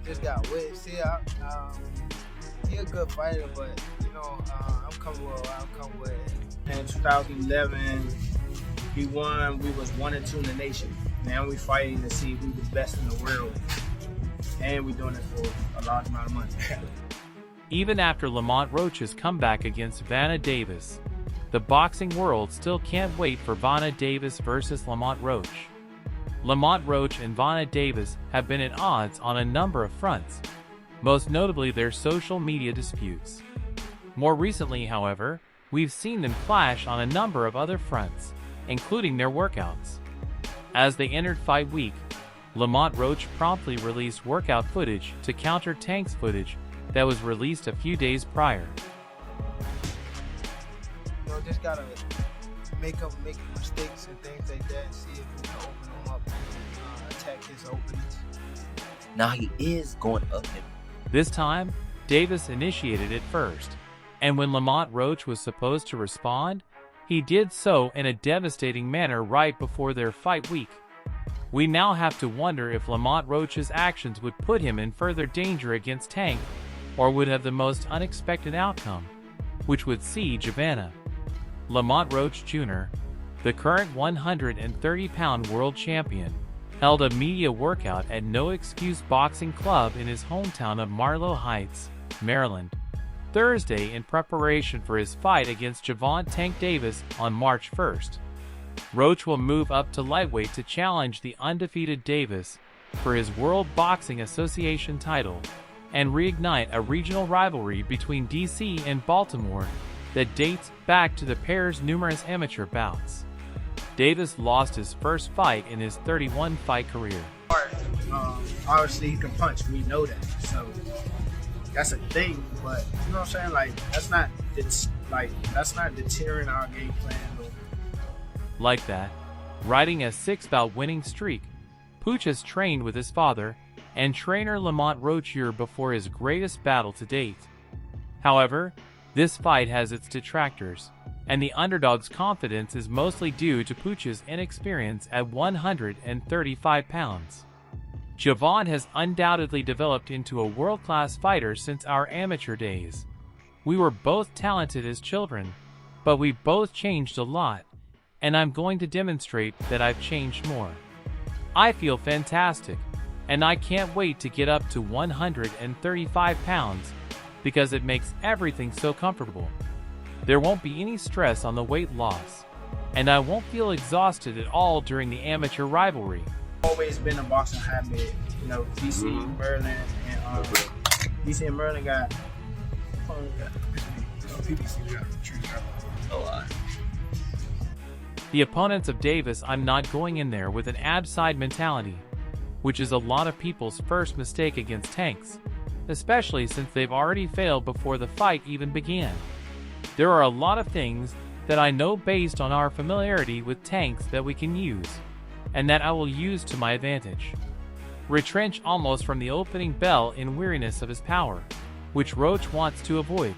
just got whipped. See, he a good fighter, but I'm coming with. In 2011, he won. We was 1-2 in the nation. Now we fighting to see who the best in the world, and we doing it for a large amount of money. Even after Lamont Roach's comeback against Gervonta Davis, the boxing world still can't wait for Gervonta Davis versus Lamont Roach. Lamont Roach and Gervonta Davis have been at odds on a number of fronts, most notably their social media disputes. More recently, however, we've seen them clash on a number of other fronts, including their workouts. As they entered fight week, Lamont Roach promptly released workout footage to counter Tank's footage that was released a few days prior. Just gotta make mistakes and things like that, see if we can open him up, attack his openings. Now he is going up him. This time, Davis initiated it first, and when Lamont Roach was supposed to respond, he did so in a devastating manner right before their fight week. We now have to wonder if Lamont Roach's actions would put him in further danger against Tank, or would have the most unexpected outcome, which would see Gervonta. Lamont Roach Jr., the current 130-pound world champion, held a media workout at No Excuse Boxing Club in his hometown of Marlow Heights, Maryland, Thursday in preparation for his fight against Gervonta "Tank" Davis on March 1st. Roach will move up to lightweight to challenge the undefeated Davis for his World Boxing Association title and reignite a regional rivalry between DC and Baltimore that dates back to the pair's numerous amateur bouts. Davis lost his first fight in his 31-fight career. Obviously, he can punch. We know that. So that's a thing. But you know what I'm saying? Like that's not deterring our game plan. Like that, riding a 6-bout winning streak, Pooch has trained with his father and trainer Lamont Roach before his greatest battle to date. However, this fight has its detractors, and the underdog's confidence is mostly due to Pooch's inexperience at 135 pounds. Gervonta has undoubtedly developed into a world-class fighter since our amateur days. We were both talented as children, but we both changed a lot, and I'm going to demonstrate that I've changed more. I feel fantastic, and I can't wait to get up to 135 pounds because it makes everything so comfortable. There won't be any stress on the weight loss, and I won't feel exhausted at all during the amateur rivalry. Always been a boxing habit, DC, Maryland, and DC and Maryland got a lot. The opponents of Davis, I'm not going in there with an ab-side mentality, which is a lot of people's first mistake against Tanks, especially since they've already failed before the fight even began. There are a lot of things that I know based on our familiarity with Tanks that we can use, and that I will use to my advantage. Retrench almost from the opening bell in weariness of his power, which Roach wants to avoid.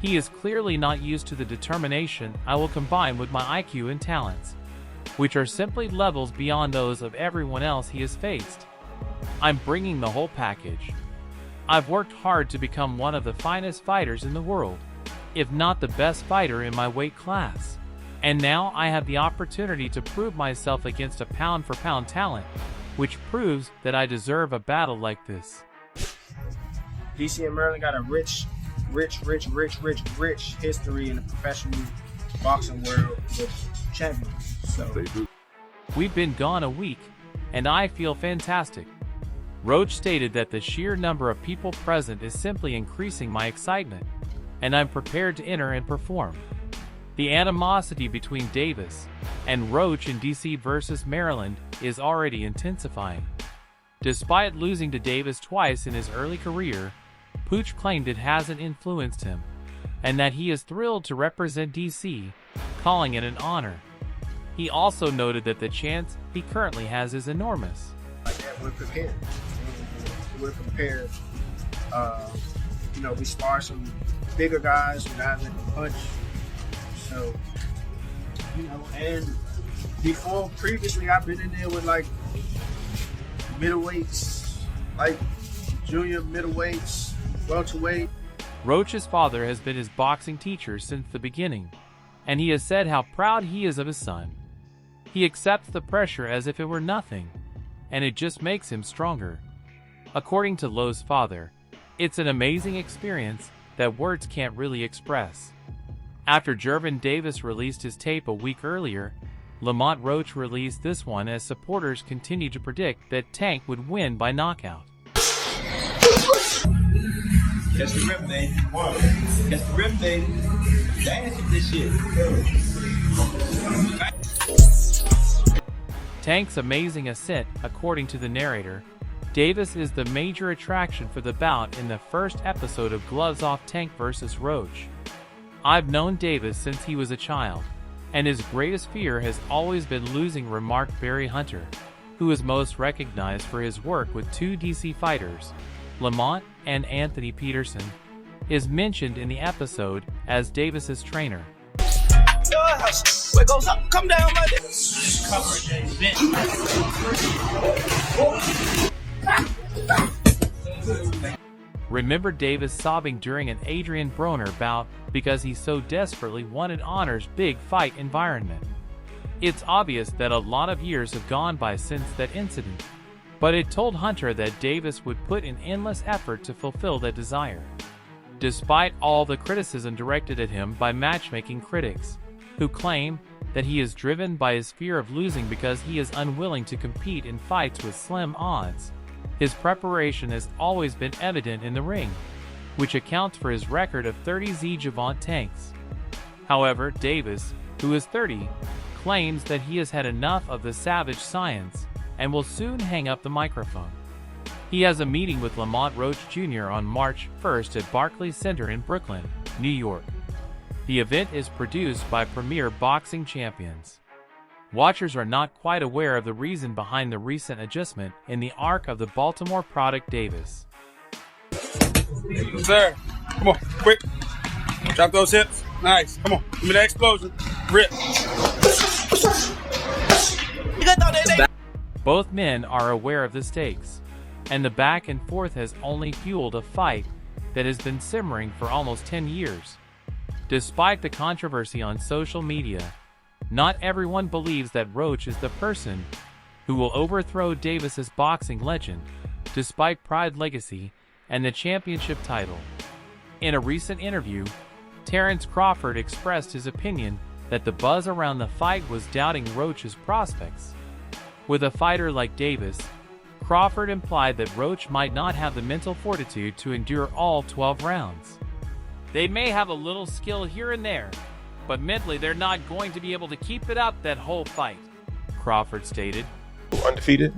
He is clearly not used to the determination I will combine with my IQ and talents, which are simply levels beyond those of everyone else he has faced. I'm bringing the whole package. I've worked hard to become one of the finest fighters in the world, if not the best fighter in my weight class. And now I have the opportunity to prove myself against a pound-for-pound talent, which proves that I deserve a battle like this. DC and Maryland got a rich history in the professional boxing world with champions. So we've been gone a week, and I feel fantastic. Roach stated that the sheer number of people present is simply increasing my excitement, and I'm prepared to enter and perform. The animosity between Davis and Roach in DC versus Maryland is already intensifying. Despite losing to Davis twice in his early career, Pooch claimed it hasn't influenced him, and that he is thrilled to represent DC, calling it an honor. He also noted that the chance he currently has is enormous. We're prepared. we're prepared. We spar some bigger guys, guys that can punch. So, and previously I've been in there with like middleweights, like junior middleweights, welterweight. Roach's father has been his boxing teacher since the beginning, and he has said how proud he is of his son. He accepts the pressure as if it were nothing, and it just makes him stronger. According to Lowe's father, it's an amazing experience that words can't really express. After Gervonta Davis released his tape a week earlier, Lamont Roach released this one as supporters continued to predict that Tank would win by knockout. Catch the rim, baby. Catch the rim, baby. Dance with this shit. Tank's amazing ascent, according to the narrator. Davis is the major attraction for the bout in the first episode of Gloves Off Tank vs. Roach. I've known Davis since he was a child, and his greatest fear has always been losing, remarked Barry Hunter, who is most recognized for his work with two DC fighters, Lamont and Anthony Peterson, is mentioned in the episode as Davis's trainer. What goes up, come down like this. Cover the event. Remember Davis sobbing during an Adrian Broner bout because he so desperately wanted Honor's big fight environment. It's obvious that a lot of years have gone by since that incident, but it told Hunter that Davis would put in endless effort to fulfill that desire. Despite all the criticism directed at him by matchmaking critics, who claim that he is driven by his fear of losing because he is unwilling to compete in fights with slim odds, his preparation has always been evident in the ring, which accounts for his record of 30 Gervonta tanks. However, Davis, who is 30, claims that he has had enough of the savage science and will soon hang up the microphone. He has a meeting with Lamont Roach Jr. on March 1st at Barclays Center in Brooklyn, New York. The event is produced by Premier Boxing Champions. Watchers are not quite aware of the reason behind the recent adjustment in the arc of the Baltimore product Davis. Sir, come on, quick. Drop those hips. Nice. Come on, give me that explosion. Rip. Both men are aware of the stakes, and the back and forth has only fueled a fight that has been simmering for almost 10 years. Despite the controversy on social media, not everyone believes that Roach is the person who will overthrow Davis's boxing legend, despite Pride legacy and the championship title. In a recent interview, Terrence Crawford expressed his opinion that the buzz around the fight was doubting Roach's prospects. With a fighter like Davis, Crawford implied that Roach might not have the mental fortitude to endure all 12 rounds. They may have a little skill here and there, but mentally they're not going to be able to keep it up that whole fight, Crawford stated. Undefeated?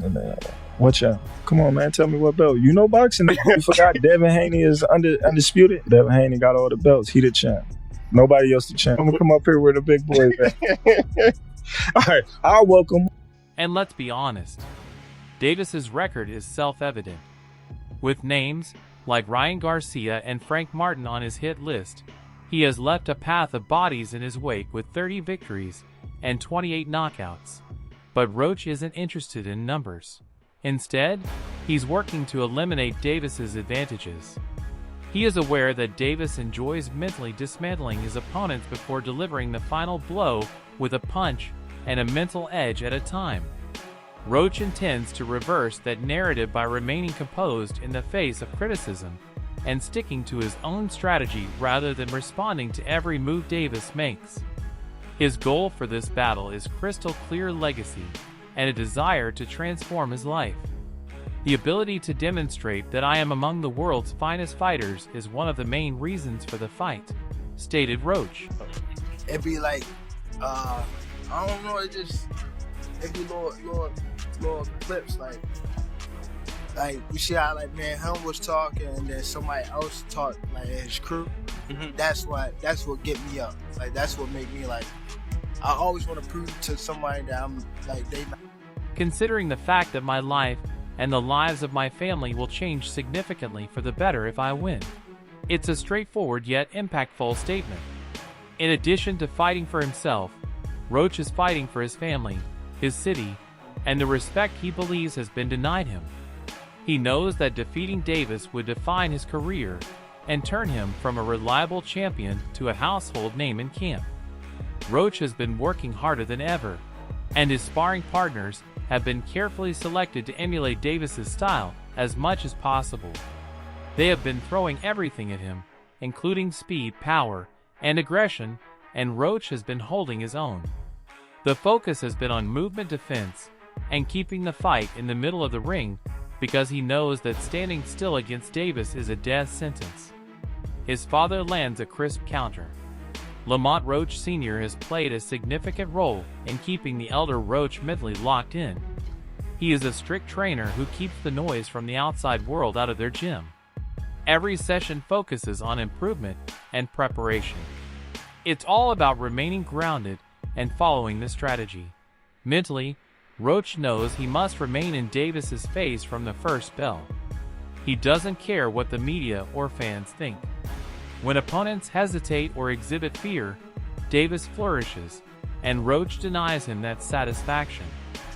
Watch out. Come on, man. Tell me what belt. You know boxing? You forgot Devin Haney is undisputed? Devin Haney got all the belts. He the champ. Nobody else the champ. I'm going to come up here where the big boys at. All right. I'll welcome. And let's be honest, Davis's record is self-evident. With names like Ryan Garcia and Frank Martin on his hit list, he has left a path of bodies in his wake with 30 victories and 28 knockouts. But Roach isn't interested in numbers. Instead, he's working to eliminate Davis's advantages. He is aware that Davis enjoys mentally dismantling his opponents before delivering the final blow with a punch and a mental edge at a time. Roach intends to reverse that narrative by remaining composed in the face of criticism and sticking to his own strategy rather than responding to every move Davis makes. His goal for this battle is crystal clear legacy and a desire to transform his life. The ability to demonstrate that I am among the world's finest fighters is one of the main reasons for the fight, stated Roach. It'd be like, I don't know, it'd be little clips like you see how like man Hum was talking and then somebody else talked like his crew. Mm-hmm. That's what get me up. Like that's what make me like I always want to prove to somebody that I'm like they. Considering the fact that my life and the lives of my family will change significantly for the better if I win. It's a straightforward yet impactful statement. In addition to fighting for himself, Roach is fighting for his family, his city, and the respect he believes has been denied him. He knows that defeating Davis would define his career and turn him from a reliable champion to a household name in camp. Roach has been working harder than ever, and his sparring partners have been carefully selected to emulate Davis's style as much as possible. They have been throwing everything at him, including speed, power, and aggression, and Roach has been holding his own. The focus has been on movement defense and keeping the fight in the middle of the ring because he knows that standing still against Davis is a death sentence. His father lands a crisp counter. Lamont Roach Sr. has played a significant role in keeping the elder Roach mentally locked in. He is a strict trainer who keeps the noise from the outside world out of their gym. Every session focuses on improvement and preparation. It's all about remaining grounded and following the strategy. Mentally, Roach knows he must remain in Davis's face from the first bell. He doesn't care what the media or fans think. When opponents hesitate or exhibit fear, Davis flourishes, and Roach denies him that satisfaction.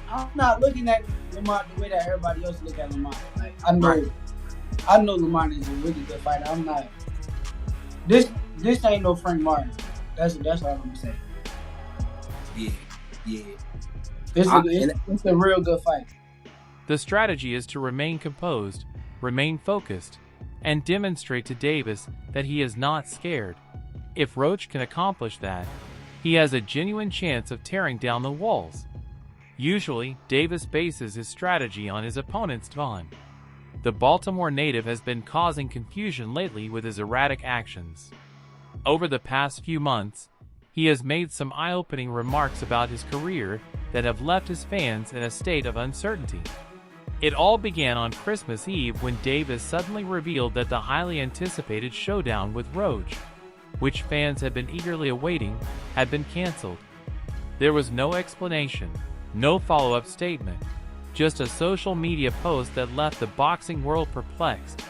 I'm not looking at Lamont the way that everybody else look at Lamont. Like I know Lamont is a really good fighter. I'm not. This ain't no Frank Martin. That's all I'm gonna say. Yeah. It's a real good fight. The strategy is to remain composed, remain focused, and demonstrate to Davis that he is not scared. If Roach can accomplish that, he has a genuine chance of tearing down the walls. Usually, Davis bases his strategy on his opponent's time. The Baltimore native has been causing confusion lately with his erratic actions. Over the past few months, he has made some eye-opening remarks about his career that have left his fans in a state of uncertainty. It all began on Christmas Eve when Davis suddenly revealed that the highly anticipated showdown with Roach, which fans had been eagerly awaiting, had been canceled. There was no explanation, no follow-up statement, just a social media post that left the boxing world perplexed.